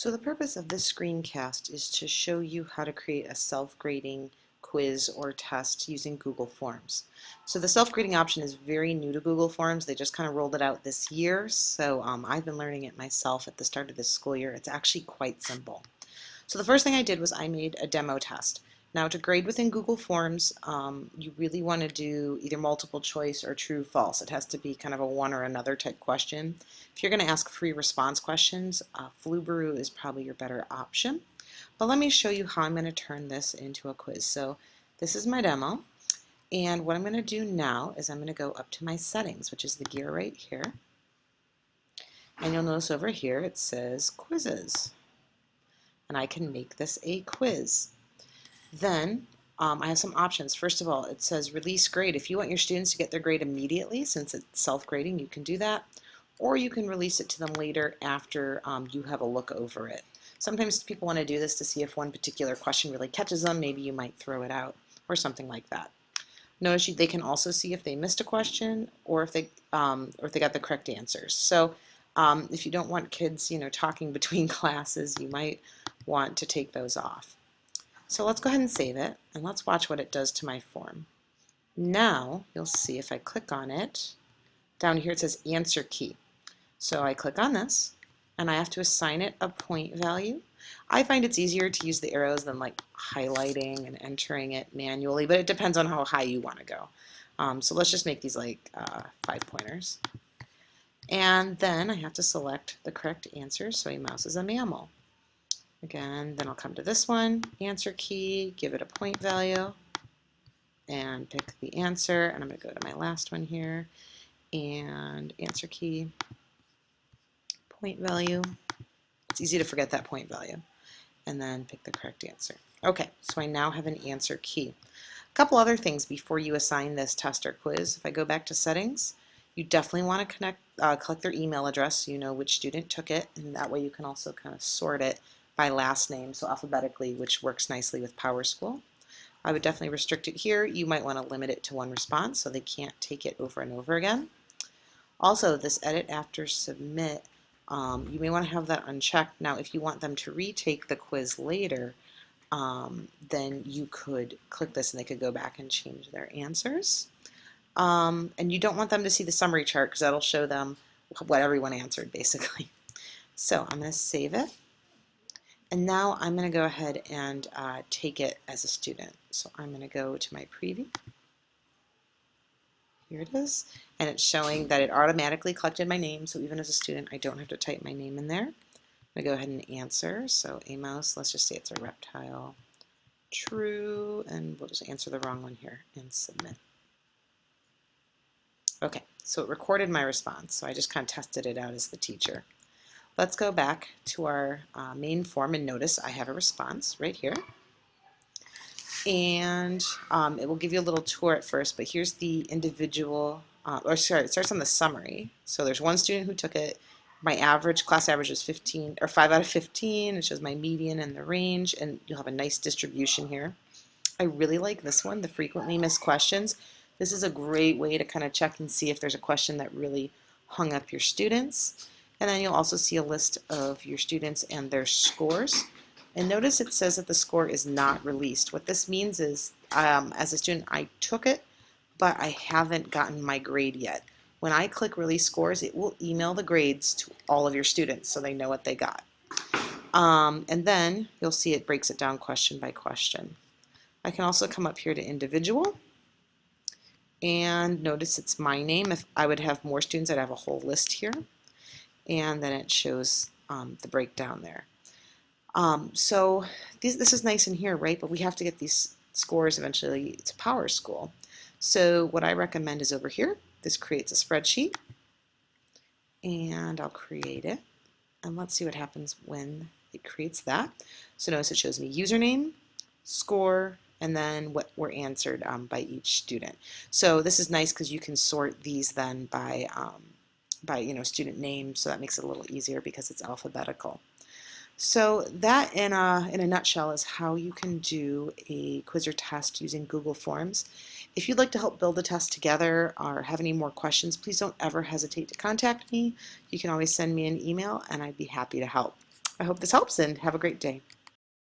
So the purpose of this screencast is to show you how to create a self-grading quiz or test using Google Forms. So the self-grading option is very new to Google Forms. They just kind of rolled it out this year, so I've been learning it myself at the start of this school year. It's actually quite simple. So the first thing I did was I made a demo test. Now to grade within Google Forms, you really want to do either multiple choice or true false. It has to be kind of a one or another type question. If you're going to ask free response questions, Flubaroo is probably your better option. But let me show you how I'm going to turn this into a quiz. So this is my demo, and what I'm going to do now is I'm going to go up to my settings, which is the gear right here. And you'll notice over here it says quizzes. And I can make this a quiz. Then I have some options. First of all, it says release grade. If you want your students to get their grade immediately, since it's self-grading, you can do that. Or you can release it to them later after you have a look over it. Sometimes people want to do this to see if one particular question really catches them. Maybe you might throw it out or something like that. Notice they can also see if they missed a question or if they got the correct answers. So if you don't want kids, talking between classes, you might want to take those off. So let's go ahead and save it, and let's watch what it does to my form. Now, you'll see if I click on it, down here it says answer key. So I click on this, and I have to assign it a point value. I find it's easier to use the arrows than like highlighting and entering it manually, but it depends on how high you want to go. So let's just make these like 5 pointers. And then I have to select the correct answer, so a mouse is a mammal. Again, then I'll come to this one, answer key, give it a point value, and pick the answer. And I'm going to go to my last one here, and answer key, point value. It's easy to forget that point value. And then pick the correct answer. Okay, so I now have an answer key. A couple other things before you assign this test or quiz. If I go back to settings, you definitely want to collect their email address so you know which student took it, and that way you can also kind of sort it by last name, so alphabetically, which works nicely with PowerSchool. I would definitely restrict it here. You might want to limit it to one response so they can't take it over and over again. Also, this edit after submit, you may want to have that unchecked. Now, if you want them to retake the quiz later, then you could click this and they could go back and change their answers. And you don't want them to see the summary chart because that'll show them what everyone answered, basically. So I'm going to save it. And now I'm going to go ahead and take it as a student. So I'm going to go to my preview. Here it is. And it's showing that it automatically collected my name. So even as a student, I don't have to type my name in there. I'm going to go ahead and answer. So a mouse, let's just say it's a reptile. True. And we'll just answer the wrong one here and submit. Okay, so it recorded my response. So I just kind of tested it out as the teacher. Let's go back to our main form and notice I have a response right here. And it will give you a little tour at first, but here's the individual, it starts on the summary. So there's one student who took it. My average, class average is 15, or 5 out of 15. It shows my median and the range, and you'll have a nice distribution here. I really like this one, the frequently missed questions. This is a great way to kind of check and see if there's a question that really hung up your students. And then you'll also see a list of your students and their scores. And notice it says that the score is not released. What this means is, as a student, I took it, but I haven't gotten my grade yet. When I click release scores, it will email the grades to all of your students so they know what they got. And then you'll see it breaks it down question by question. I can also come up here to individual. And notice it's my name. If I would have more students, I'd have a whole list here. And then it shows the breakdown there. So this is nice in here, right? But we have to get these scores eventually to PowerSchool. So what I recommend is over here. This creates a spreadsheet. And I'll create it. And let's see what happens when it creates that. So notice it shows me username, score, and then what were answered by each student. So this is nice because you can sort these then by student name, so that makes it a little easier because it's alphabetical. So that in a nutshell is how you can do a quiz or test using Google Forms. If you'd like to help build a test together or have any more questions, please don't ever hesitate to contact me. You can always send me an email and I'd be happy to help. I hope this helps and have a great day.